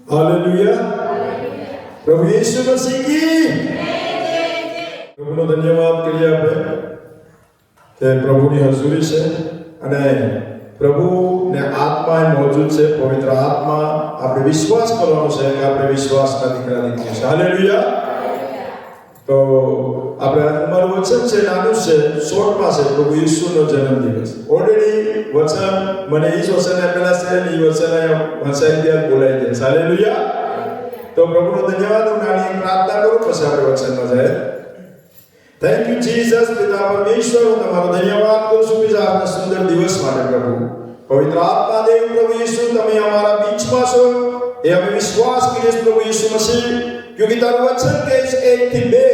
Hallelujah. प्रभु यीशु मसीह की પ્રભુનો ધન્યવાદ કરીએ આપણે કે પ્રભુની હજુરી છે અને પ્રભુને આત્મા મોજૂદ છે, પવિત્ર આત્મા. આપણે વિશ્વાસ કરવાનો છે કે આપણે વિશ્વાસના દીકરા દીકરી છે. હાલેલુયા. તો આપણે અમારું વચન છે નાનું છે, શોર્ટમાં છે, પ્રભુ ઈસુનો જન્મદિવસ. ઓલરેડી વચન મને એ જ વચન આપેલા છે અને એ વચન વંચાઈ ગયા બોલાઈ દે. હાલેલુયા. તો પ્રભુનો ધન્યવાદ. હું નાની પ્રાર્થના કરું પછી આપણે વચનમાં જાય. Thank you Jesus. પિતા પરમેશ્વર, હું તમારો ધન્યવાદ કરું છું બીજા આજના સુંદર દિવસ માટે પ્રભુ. પવિત્ર આત્મા દેવ પ્રભુ ઈસુ, તમે અમારા બીચમાં છો એ અમે વિશ્વાસ કરીએ છીએ પ્રભુ ઈસુ મસીહ. क्योंकि તારું વચન કહે છે 1 થી 2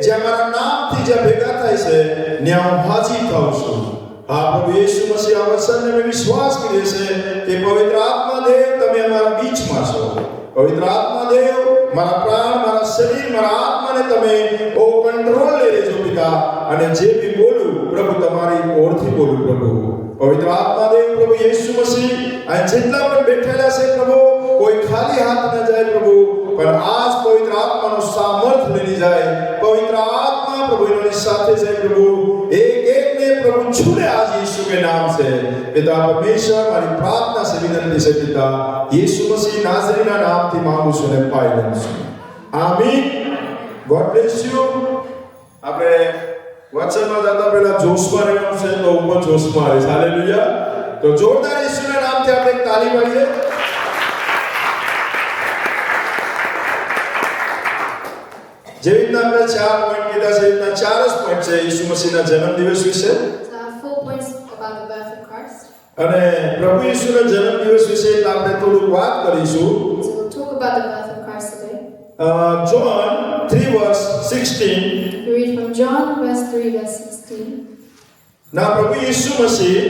જે અમારા નામથી જે ભેગા થાય છે ત્યાં હું હાજર થાઉં છું. હા પ્રભુ ઈસુ મસીહ, આ વચનને અમે વિશ્વાસ કરીએ છીએ કે પવિત્ર આત્મા દેવ તમે અમારા બીચમાં છો. પવિત્ર આત્મા દેવ મારા પ્રાણ, મારા શરીર, મારા આત્માને તમે કંટ્રોલ લઈ લેજો પિતા. અને જે બી બોલું પ્રભુ તમારી ઓરથી બોલું પ્રભુ. પવિત્ર આત્મા દેવ પ્રભુ ઈસુ મસીહ, આ જેટલા પણ બેઠેલા છે પ્રભુ, કોઈ ખાલી હાથ ન જાય પ્રભુ, પણ આજ પવિત્ર આત્માનો સામર્થ લઈ જાય. પવિત્ર આત્મા પ્રભુ એની સાથે જાય પ્રભુ. એક ને પ્રભુ छूले आज यीशु के नाम से. पिता परमेश्वर, મારી પ્રાર્થના છે, વિનંતી છે પિતા, यीशु मसीह नाज़रीना નામથી માંગુ છું અને પાઈ લઉં છું. આમીન. God bless you. આપણે વચનમાં જતા પહેલા જોશમાં રહેવાનું છે, તો ઉપર જોશમાં આવે. હાલેલુયા. તો જોરદાર ઈસુના નામથી આપણે એક તાળી પાડીએ. જે રીતના આપણે 4 પોઈન્ટ કીધા છે, એ રીતના 4 જ પોઈન્ટ છે ઈસુ મસીહના જન્મદિવસ વિશે. અને પ્રભુ ઈસુના જન્મદિવસ વિશે આપણે થોડું વાત કરીશું. John 3 verse 16. We read from John verse 3 verse 16. ના પ્રભુ ઈસુ મસીહ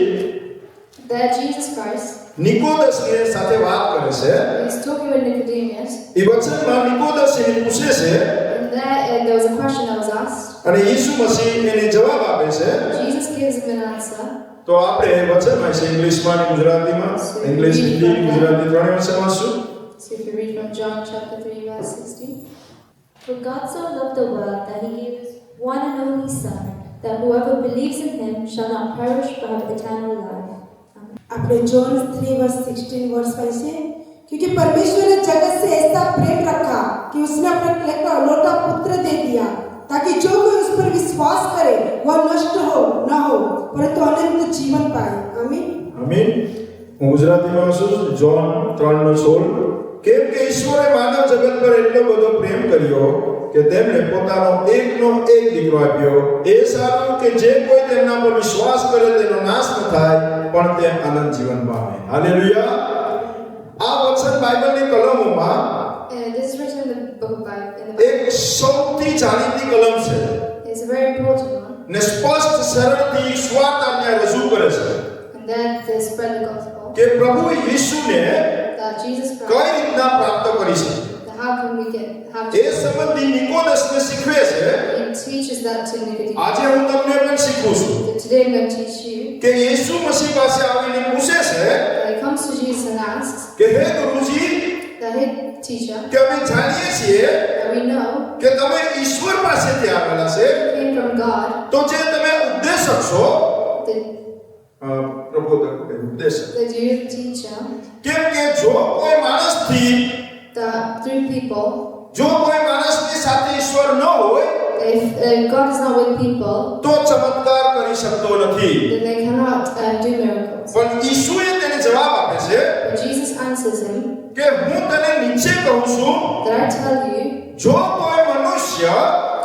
That Jesus Christ નિકોદેસની સાથે વાત કરે છે. is talking with Nicodemus. એ વચનમાં નિકોદેસ એને પૂછે છે And there was a question that was asked. અને ઈસુ મસીહ એને જવાબ આપે છે. Jesus gives him an answer. તો આપણે વચનમાં છે ઇંગ્લિશમાં અને ગુજરાતીમાં, ઇંગ્લિશ, હિન્દી, ગુજરાતી ત્રણેય વચન વાંચશું. So if you read from John chapter 3 verse 16. For God so loved the world that he gave his one and only Son, that whoever believes in him shall not perish but have eternal life. अपने John 3 verse 16 verse 5 से, क्योंकि परमेश्वर ने जगत से ऐसा प्रेम रखा कि उसने अपना इकलौता पुत्र दे दिया, ताकि जो कोई उस पर विश्वास करे वह नष्ट हो न हो परंतु अनंत जीवन पाए. आमीन. આમીન. હું ગુજરાતીમાં વાંચું છું. જોન 3:16. કેમ કે ઈશ્વરે માનવ જગત પર એટલો બધો પ્રેમ કર્યો કે તેમણે પોતાનો એકનો એક દીકરો આપ્યો, એ સારું કે જે કોઈ તેમના પર વિશ્વાસ કરે તેનો નાશ ન થાય પણ તે અનંત જીવન પામે. હાલેલુયા. આ વચન બાઇબલની કલમોમાં This is written in the book of Bible. એક સૌથી જાણીતી કલમ છે It's a very important one. ને સ્પષ્ટ સરળથી સ્વાર્થને રજૂ કરે છે And that they spread the gospel. કે પ્રભુ ઈસુને That Jesus કઈ Christ. રીતના પ્રાપ્ત કરી છે. That how can we have એ સંબંધી નિકોદેસને શીખવે છે. He teaches that to Nicodemus. આજે હું તમને પણ શીખું છું So today I'm going to teach you. કે ઈસુ મસીહ પાસે આવીને પૂછે છે That he comes to Jesus and asks કે હે ગુરુજી, that hey teacher, કે અમે જાણીએ છીએ that we know કે તમે ઈશ્વર પાસેથી આવેલા છે, came from God. તો જે તમે ઉપદેશક છો, The પ્રબોધક કે ઉપદેશક, you teacher. કેમ કે જો કોઈ માણસથી, That through people, જો કોઈ માણસની સાથે ઈશ્વર ન હોય if God is not with people, તો ચમત્કાર કરી શકતો નથી. then they cannot do miracles. પણ ઈસુએ તેને જવાબ આપે છે But Jesus answers him કે હું તને નીચે કહું છું, that I tell you જો કોઈ મનુષ્ય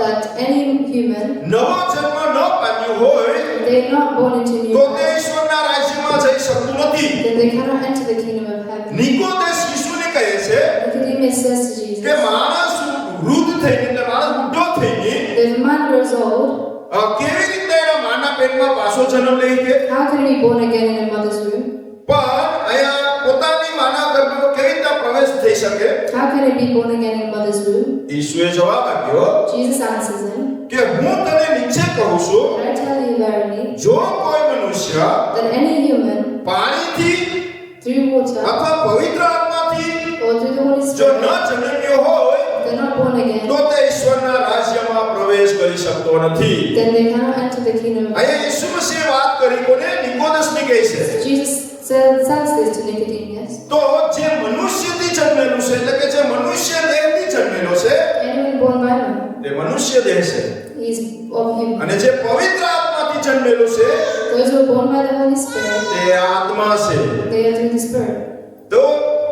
that any human, નવો જન્મ ન પામ્યું હોય if they are not born into new તો તે life, ઈશ્વરના રાજ્યમાં જઈ શકતું નથી. then they cannot enter the kingdom of heaven. નિકોદેસ ઈસુને કહે છે Nicodemus says to Jesus, કે માણસ વૃદ્ધ થઈને, એટલે માણસ બુઢો થઈને if a man grows old, કેવી રીતે એના માના પેટમાં પાછો જન્મ લઈ શકે? how can he be born again in a mother's womb? પણ અહીંયા પોતાની માના ગર્ભમાં કેવી રીતે પ્રવેશ થઈ શકે? How can he be born again in a mother's womb? ઈસુએ જવાબ આપ્યો Jesus answers him કે હું તને નીચે કહું છું, that I tell you verily જો કોઈ મનુષ્ય that any human પાણીથી through water અથવા પવિત્ર આત્માથી or through the Holy જો શકતો નથી. then they cannot enter the kingdom of અહીંયા God. ઈસુ મસીહે વાત કરી કોને? નિકોદેસને કહે છે. Jesus says this to Nicodemus. તો જે મનુષ્યથી જન્મેલું છે એટલે કે જે મનુષ્ય દેહથી જન્મેલો છે Anyone born by man તે મનુષ્ય દેહ છે, is of him. અને જે પવિત્ર આત્માથી જન્મેલું છે Those who are born by the Holy Spirit, તે આત્મા છે. they are through the Spirit. તો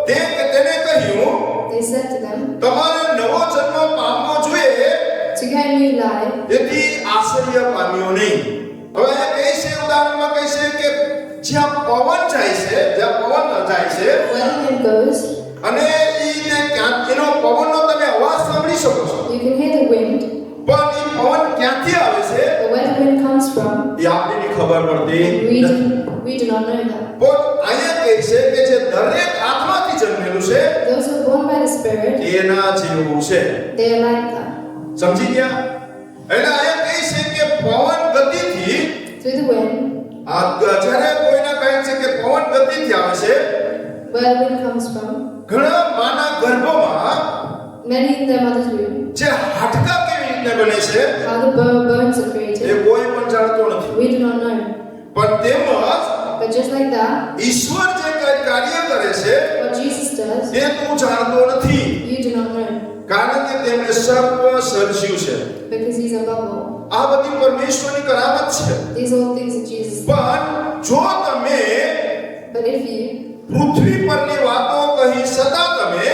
તેને કહ્યું They said to them, તમારે નવો જન્મ પામવો જોઈએ, to get new life, એથી આશ્ચર્ય પામ્યો નહીં. હવે અહીંયા કહે છે, ઉદાહરણમાં કહે છે કે જ્યાં પવન જાય છે, જ્યાં પવન જાય છે where the wind goes, અને એનો પવનનો તમે અવાજ સાંભળી શકો છો, you can hear the wind, પણ એ પવન ક્યાંથી આવે છે but where the wind comes from, એ આપણને ખબર પડતી નથી. we do not know that. પણ અહીંયા કહે છે કે જે દરેક આત્માથી જન્મેલું છે Those who are born by the Spirit, એના જેવું છે. they are like that. સમજી ગયા? એટલે અહીંયા કહે છે કે પવન ગતિથી Through the wind, જ્યારે કોઈના કહે છે કે પવન ગતિથી આવે છે, where the wind comes from, ઘણા માના ગર્ભમાં many in their mother's womb, જે હાડકા કેવી રીતે બને છે how the bones are A created, કોઈ પણ જાણતો નથી. we do not know. પણ તેમજ But just like that, ઈશ્વર જે કંઈ કાર્ય કરે છે what Jesus does, તે તું જાણતો નથી, you do not know, કારણ કે તેમણે સર્વ સર્જ્યું છે. because He's above all. આ બધી પરમેશ્વરની કરામત છે. These are all things that Jesus did. પણ જો તમે But if you, પૃથ્વી પરની વાતો કહી છતાં તમે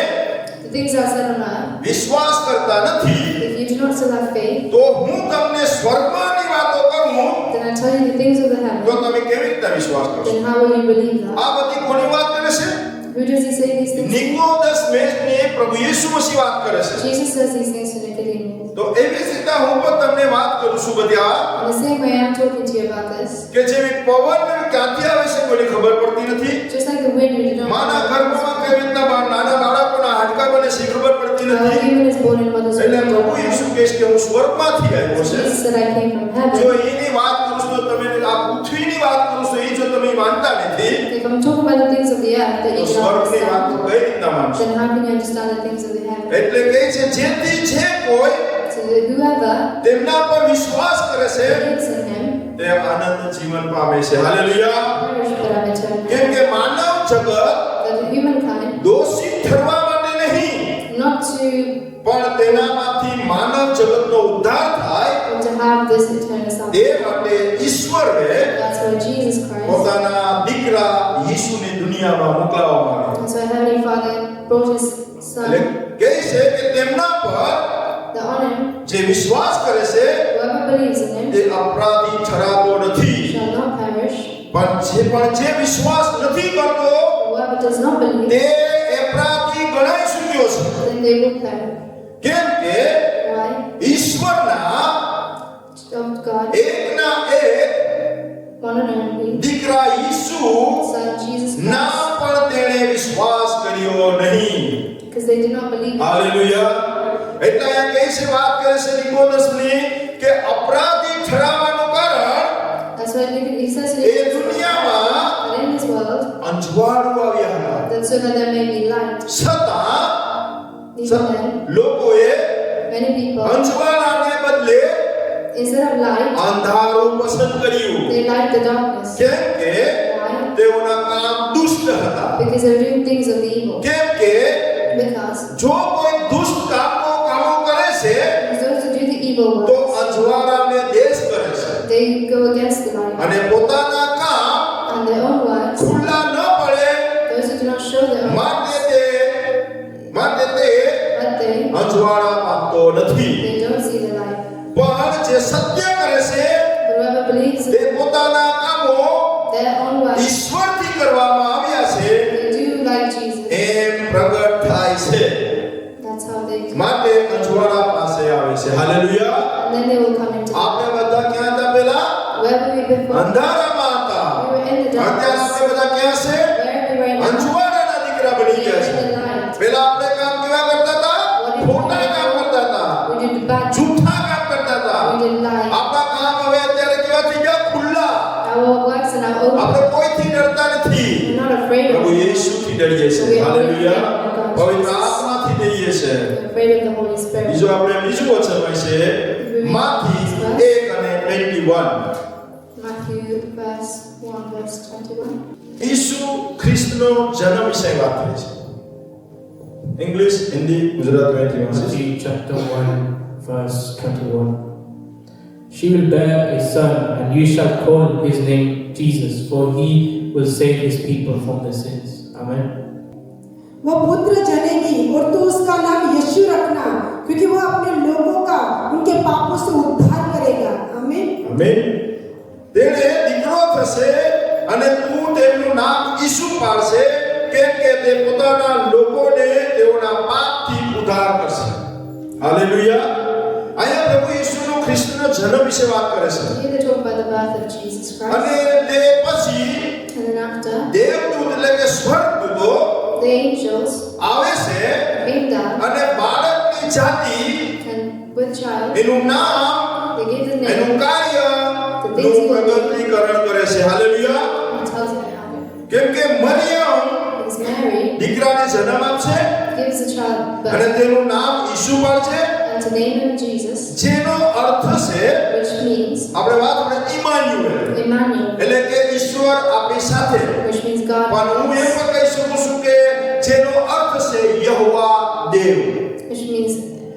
the things that are said on earth, વિશ્વાસ કરતા નથી, if you do not still have faith, તો હું તમને સ્વર્ગમાંની વાતો કરું then I tell you the things of the તો heaven, તમે કેવી રીતે વિશ્વાસ કરશો? then how will you believe that? આ બધી કોની વાત કરે છે? Who does He say these things to? નિકોદેસ મેષને પ્રભુ યીશુ મસીહ વાત કરે છે. Jesus says these things to Nicodemus. તો એવી જ રીતે હું પણ તમને વાત કરું છું બધી આ In the same way, I'm talking to you about this. કે જેવી પવન ક્યાંથી આવે છે કોઈને ખબર પડતી નથી. Just like the wind, we do not માના know. ગર્ભમાં કેવી રીતના નાના બાળકોના હાડકા બને છે ખબર પડતી How નથી. human is born in mother's એટલે પ્રભુ womb. યીશુ કહે છે કે હું સ્વર્ગમાંથી આવ્યો છે. Jesus said, I came from જો heaven. એની વાત કરું છું તો તમે આ પૃથ્વીની વાત કરું છું એ જો તમે માનતા નથી If I'm talking about the things of the earth that તો you do not સ્વર્ગની વાત તો understand, કઈ રીતના માનશો? then how can you understand the things of the heaven? એટલે કહે છે જેથી જે કોઈ So that whoever તેમના પર વિશ્વાસ કરે છે believes in Him તે આનંદ જીવન પામે છે. Hallelujah. perish but have eternal life. કેમ કે માનવ જગત That humankind, દોષિત ઠરવા માટે નહીં, not to પણ તેનામાંથી માનવ જગતનો ઉદ્ધાર થાય but to have this eternal તે salvation. માટે ઈશ્વરે That's why Jesus Christ, પોતાના દીકરા ઈસુને દુનિયામાં મોકલાવવામાં આવ્યા. that's why Heavenly Father brought His એટલે Son, કહે છે કે તેમના પર that on Him, જે વિશ્વાસ કરે છે whoever believes in Him તે અપરાધી ઠરાતો નથી, shall not perish. પણ જે વિશ્વાસ નથી કરતો Whoever does not believe, તે અપરાધી ગણાઈ ચૂક્યો છે. then they will perish. કેમ કે Why? ઈશ્વરના Of God, એકના એક one and only દીકરા ઈસુ Son Jesus ના Christ, પણ તેણે વિશ્વાસ કર્યો નહીં. because they did not believe Him. Hallelujah. એટલે આ કહે છે વાત કરે છે નિકોદેસની કે અપરાધી ઠરાવવાનું કારણ That's why He says એ દુનિયામાં that in this world, અંજવાળું આવ્યા હતા. that so that there may be light. છતાં Even then, લોકોએ many people, અંજવાળાને બદલે instead of light, અંધારું પસંદ કર્યું. they like the darkness. કેમ કે Why? તેઓના કામ દુષ્ટ હતા. Because they're doing things of the evil. કેમ કે Because જો કોઈ દુષ્ટ કામો કરે છે those who do the evil તો works, અંજવાળાને દેશ કરે છે they go against the light. અને પોતાના કામ And their own works, ખુલ્લા ન પડે those who do not show their own works, માટે તે but they અંજવાળા પામતો નથી. don't see the light. પણ જે સત્ય કરે છે But whoever believes તે in પોતાના કામો their own works, ઈશ્વરથી કરવામાં આવ્યા છે they do like Jesus. એમ પ્રગટ થાય છે. That's how they do. માટે અંજવાળા પાસે આવે છે. Hallelujah. And then they will come into આપણે બધા ક્યાં હતા પહેલા? where were we before? અંધારામાં હતા. We were in the અત્યારે darkness. આપણે બધા ક્યાં છે? Where are we right now? અંજવાળાના દીકરા We બની are ગયા in છે. the light. પહેલા આપણે કામ કેવા કરતા હતા? ખોટા કામ કરતા હતા, We did the bad. જૂઠા કામ કરતા હતા. We did lie. આપણા કામ હવે અત્યારે કેવા થઈ ગયા? ખુલ્લા. Our works are now open. આપણે કોઈથી ડરતા નથી. We're not afraid of પ્રભુ it. યેશુથી ડરીએ છીએ. હાલેલુયા. પવિત્ર આત્માથી ડરીએ છીએ. We're afraid of the Holy Spirit. બીજું વચન હોય છે માથી Matthew verse 1 verse 21. ઈસુ ખ્રિસ્તનો જન્મ વિશે વાત કરે છે. ઇંગ્લિશ, હિન્દી, ગુજરાતીમાં Matthew chapter 1 verse 21. She will bear a son, and you shall call his name Jesus, for he will save his people from their sins. Amen. वो पुत्र जनेगी और तू उसका नाम यीशु रखना, क्योंकि वो अपने लोगों का उनके पापों से उद्धार करेगा. आमीन. આમેન. તેણે દીકરો થશે અને તું તેનું નામ ઈસુ પાડશે, કેમ કે તે પોતાના લોકોને તેઓના પાપથી ઉદ્ધાર કરશે. હાલેલુયા. અહીંયા પ્રભુ ઈસુનો ખ્રિસ્તનો જન્મ વિશે વાત કરે છે. Here they talk about the birth of Jesus Christ. અને તે પછી And then after, દેવદૂત એટલે કે સ્વર્ગદૂતો the angels આવે છે came down અને બાળકની જાતિ, and with child, એનું નામ, they gave the એનું name કાર્યનું પ્રગટીકરણ કરે છે. Hallelujah. and tells them how it કેમ કે મરિયમ is Mary દીકરાને જન્મ આપશે gives the child અને birth તેનું નામ ઈસુ પાડશે, and to name him Jesus, જેનો અર્થ છે which means આપણે ઇમાન્યુએલ, Emmanuel, એટલે કે ઈશ્વર આપણી સાથે. which means God પણ હું with એમ us, પણ કહી શકું છું કે જેનો અર્થ છે યહોવા દેવ, which means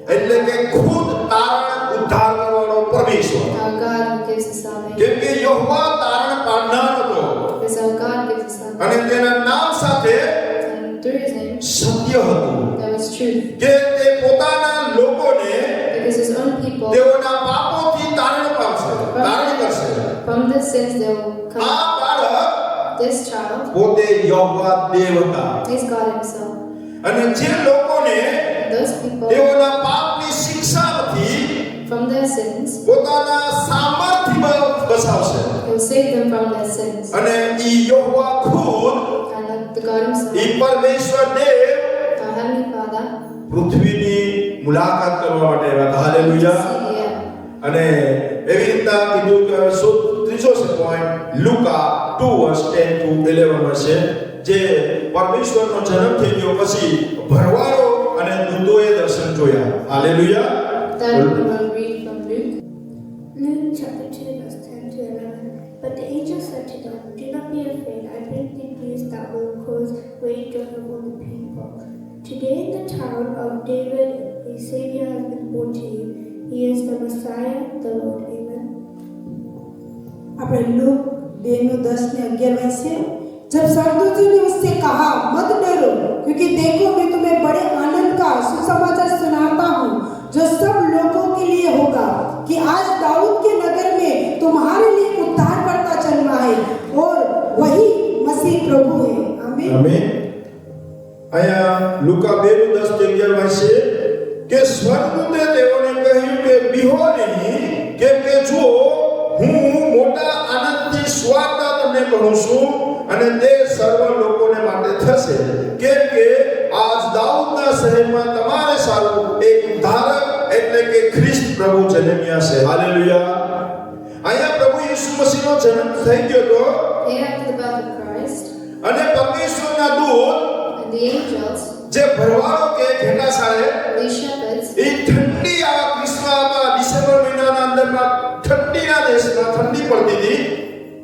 એટલે કે ખુદ તારણ ઉદ્ધાર કરવાનો પરમેશ્વર. our God who gives us salvation. કેમ કે યહોવા તારણ પાડનાર હતો Because our God gives us salvation. અને તેના નામ સાથે And through his name, સત્ય હતું there was truth. કે તે પોતાના લોકોને Because his own people, તેઓના પાપોથી તારણ પામશે, તારણ કરશે. from the sins they will આ come. બાળક This child પોતે યહોવા દેવ હતા is God himself. અને જે લોકોને Those people, તેઓના પાપની શિક્ષાથી from their sins, પોતાના સામર્થ્યમાં બચાવશે. he will save them from their sins. અને ઈ યહોવા ખુદ, And the God himself, E Parmeshwar Dev our Heavenly Father, પૃથ્વીની મુલાકાત કરવા માટે આવ્યા હતા. to hallelujah. see the earth. અને એવી રીતના કીધું કે ત્રીજો છે પોઈન્ટ લુકા 2 verse 10 to 11 વર્ષે, જે પરમેશ્વરનો જન્મ થઈ ગયો પછી ભરવાડો અને દૂતોએ દર્શન જોયા. Hallelujah. Then we will read from Luke. Luke chapter 2 verse 10 to 11. But the angel said to them, "Do not be afraid. I bring you news that will cause great joy of all the people. Today in the town of David a Savior has been born to you. He is the Messiah, the Lord." Amen. આપણે look 2:10-11 Vanche. जब स्वर्गदूतों ने उससे कहा, मत डरो, क्योंकि देखो मैं तुम्हें बड़े आनंद का सुसमाचार सुनाता हूँ, जो सब लोगों के लिए होगा, कि आज दाऊद के नगर में तुम्हारे लिए उद्धारकर्ता जन्मा है, और वही मसीह प्रभु है. आमीन. આમેન. અહીંયા લુકા 2:10-11 વાંચે કે સ્વર્ગદૂતે તેઓને કહ્યું કે બીહો નહીં, કેમ કે જો હું મોટા આનંદથી સ્વાર્તા તમને કહું છું, અને તે સર્વ લોકોને માટે થશે, કેમ કે આજ દાઉદના શહેરમાં તમારે સારું એક ઉદ્ધારક એટલે કે ખ્રિસ્ત પ્રભુ જન્મ્યા છે. હાલેલુયા. અહીંયા પ્રભુ ઈસુ મસીહનો જન્મ થઈ ગયો હતો Here after the birth of Christ, અને પરમેશ્વરના દૂત and the angels, જે ભરવાડો કે ઘેટાશાળે these shepherds, એ ઠંડી આ ગ્રીષ્મમાં ડિસેમ્બર મહિનાના અંદરમાં ઠંડીના દેશમાં ઠંડી પડતી હતી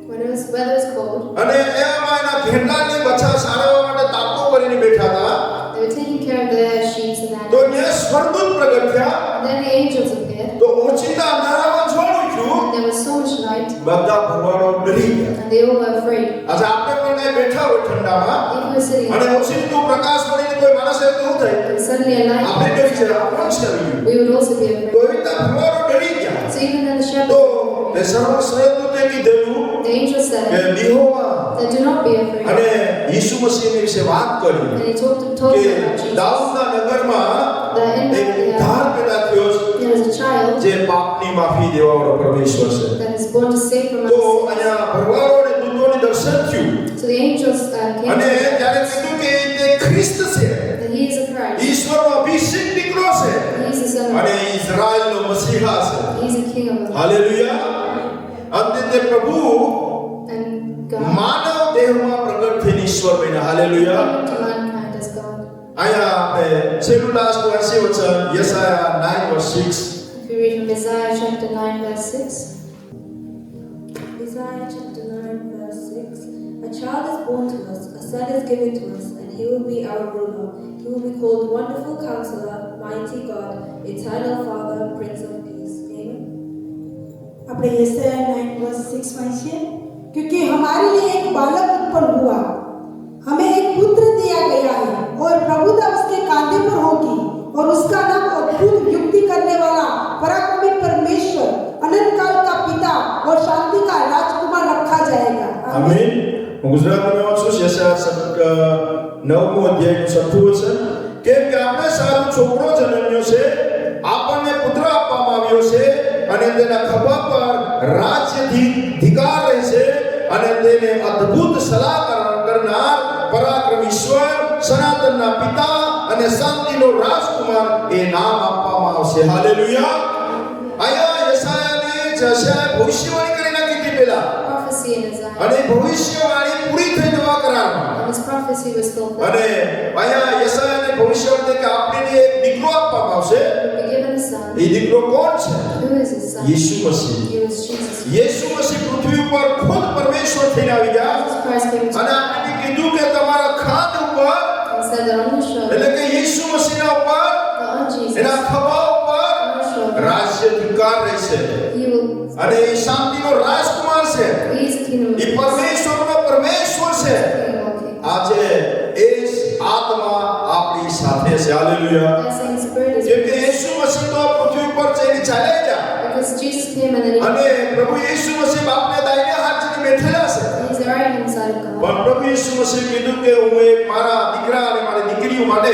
when it was weather was cold, અને એમાં એના ઘેટાની બચ્ચા સારવા માટે તાપો કરીને બેઠા હતા. they were taking care of their sheep and તો animals. ત્યાં સ્વર્ગદૂત પ્રગટ થયા. And then the angels appeared, તો ઓચિંતા અંધારામાં જોડું છું, and there was so much light, બધા ભરવાડો ડરી ગયા. and they all were afraid. આજે આપણે પણ કાંઈ બેઠા હોય ઠંડામાં If you were sitting અને there, ઓચિંતું પ્રકાશ પડીને કોઈ માણસ હોય તો શું થાય? and suddenly a light આપણે ડરી came, જાય, આપણને જ આવી ગયું. we would also be તો afraid. એ રીતના ભરવાડો ડરી ગયા. So even then the તો shepherds, એ સ્વર્ગદૂતે કીધેલું the angel કે said બીહોવા, that do not be afraid. અને ઈસુ મસીહની વિશે વાત કરી And he told કે them about Jesus. દાઉદના નગરમાં That in એક ઉદ્ધાર પેદા થયો છે, there is a child જે પાપની માફી દેવાવાળો પરમેશ્વર છે. that is born to save from તો our sins. અહીંયા ભરવાડો અને દૂતોની દર્શન થયું So the angels came અને to them, ત્યારે કીધું કે તે ખ્રિસ્ત છે, that he is a Christ, ઈશ્વરનો અભિષેક દીકરો છે he is the Son of અને God, ઇઝરાયલનો મસીહા છે. he is the King of God. Hallelujah. અંતે તે પ્રભુ And God માનવ દેહમાં પ્રગટ થઈને ઈશ્વર બન્યા. Hallelujah. came to mankind as God. અહીંયા આપણે છેલ્લું લાસ્ટ વાંચી વચન યશાયા 9 verse 6. If you read from Isaiah chapter 9 verse 6, A child is born to us, a son is given to us, and he will be our ruler. He will be called Wonderful Counselor, Mighty God, Eternal Father, Prince of Peace. Amen. આપણે યશાયા 9:6 વાંચીએ, क्योंकि हमारे लिए एक बालक उत्पन्न हुआ, हमें एक पुत्र दिया गया है और प्रभुता उसके कांधे पर होगी और उसका नाम अद्भुत युक्ति करने वाला, पराक्रमी परमेश्वर, अनंत काल का पिता और शांति का राजकुमार रखा जाएगा. આમીન. હું ગુજરાતીમાં વાંચું છું યશાયા 9મો અધ્યાયનું 6થું વચન. કેમ કે આપણે સારો છોકરો જન્મ્યો છે, આપણને પુત્ર આપવામાં આવ્યો છે અને તેના ખભા પર રાજ્યાધિકાર રહેશે અને તેને અદ્ભુત સલાહ કરનાર, પરાક્રમી ઈશ્વર, સનાતનના પિતા અને શાંતિનો રાજકુમાર એ નામ આપવામાં આવશે. હાલેલુયા. આયા યશાયાને ભવિષ્યવાણી કરી નાખી હતી પહેલા Prophecy in Isaiah. અને ભવિષ્યવાણી પૂરી થઈ જવા કરાર And this prophecy was fulfilled. અને આયા યશાયાને ભવિષ્યવાણી કે આપણે એક દીકરો આપવામાં આવશે. Be given a son. એ દીકરો કોણ છે? Who is his son? યીશુ મસીહ. He was Jesus. યીશુ મસીહ પૃથ્વી ઉપર ખુદ પરમેશ્વર થઈને આવી ગયા Jesus Christ came to અને આપણે કીધું કે તમારા ખાંદ ઉપર and said that on his shoulder, એટલે કે યીશુ મસીહના ઉપર that on Jesus, એના ખભા ઉપર on his shoulder, રાજ્યાધિકાર રહેશે he will, અને એ શાંતિનો રાજકુમાર છે. he is the kingdom of A peace. પરમેશ્વરનો પરમેશ્વર છે. King of kings. આજે એ આત્મા આપણી સાથે છે. Hallelujah. That same spirit is કેમ with કે us. યેસુ મસીહ તો પૃથ્વી ઉપર જઈને ચાલ્યા ગયા Because Jesus came and then અને પ્રભુ યેસુ મસીહ બાપને દાહિને હાથે બેઠેલા છે. he's the right hand side of God. પણ પ્રભુ યેસુ મસીહ કીધું કે હું એક મારા દીકરા અને મારી દીકરીઓ માટે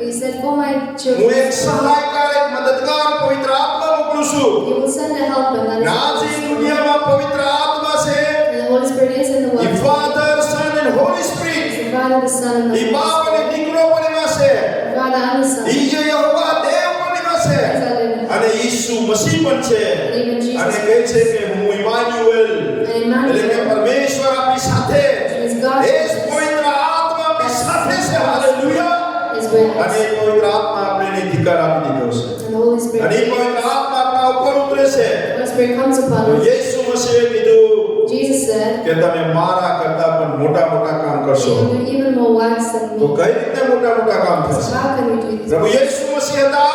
He said, for my હું children, એક સહાયકાર, એક મદદગાર પવિત્ર આત્મા મોકલું છું. he will send a helper that is આજે દુનિયામાં પવિત્ર આત્મા છે. and the Holy Spirit is in the ઈ world. ફાધર, સન અને Holy He's Spirit. the Father, the Son, and the ઈ Holy બાપ Spirit. અને દીકરો પણ એમાં છે. The Father and the Son. ઈ જે યહોવા દેવ પણ એમાં છે. He's our living. અને ઈસુ મસીહ પણ છે. And even Jesus. અને કહે છે કે હું ઇમાન્યુએલ, And Emmanuel. એટલે કે પરમેશ્વર આપણી સાથે, Is God. એ જ પવિત્ર આત્મા આપણી સાથે છે. હાલેલુયા. Is with અને us. એ પવિત્ર આત્મા આપણને અધિકાર આપી દીધો છે And the Holy Spirit. અને એ પવિત્ર આત્મા આપણા ઉપર ઉતરે છે. The Holy Spirit comes upon તો us. યેસુ મસીહે કીધું Jesus said, કે તમે મારા કરતા પણ મોટા મોટા કામ you કરશો. will do even more works than તો me. કઈ રીતે મોટા મોટા કામ So થશે? how can we do this? પ્રભુ યેસુ મસીહ હતા,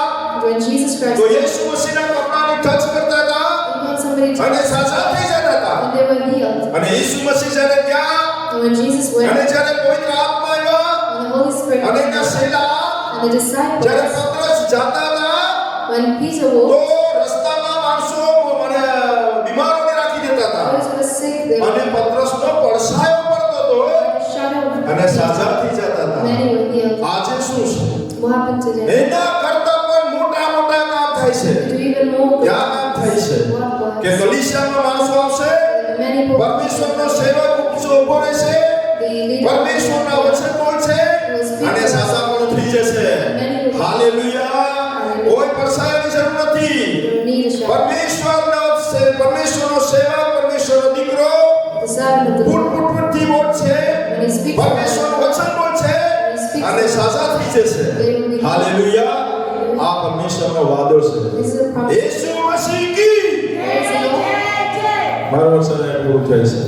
When Jesus Christ, તો યેસુ મસીહના કપડાને ટચ કરતા હતા he want somebody to અને સાજા થઈ જતા હતા. and they were healed. અને યેસુ મસીહ જ્યારે ગયા And when Jesus અને went, જ્યારે પવિત્ર આત્મા આવ્યા and the Holy Spirit અને came, એના શેલા and the disciples, જ્યારે પતરસ જતા હતા when Peter તો walked, રસ્તામાં માણસો મને બીમારોને રાખી દેતા હતા those who were sick, they were અને પતરસનો પડછાયો પડતો હતો like a shadow of અને સાજા થઈ જતા હતા. many were healed. આજે શું છે? What happened today? એના કરતા પણ મોટા મોટા કામ થાય છે. Do even more good. ક્યાં કામ થાય છે? What કે works? કલીસિયામાં માણસો આવશે, Many people, પરમેશ્વરનો સેવક ઉભો રહેશે, the leader, પરમેશ્વરના વચન બોલશે અને સાજા પણ થઈ જશે. હાલેલુયા. કોઈ પરસાયની જરૂર નથી. you need a shadow. પરમેશ્વરનો સેવક, પરમેશ્વરનો દીકરો The servant of the foot Lord, ફૂટ ફૂટથી બોલશે, when he speaks, પરમેશ્વરનું વચન બોલશે અને સાજા થઈ જશે. હાલેલુયા. આ પરમેશ્વરનો વાદો છે. this is a promise. Yesu મસીહ key. Praise the Lord. મારું વચન પૂરું થાય છે.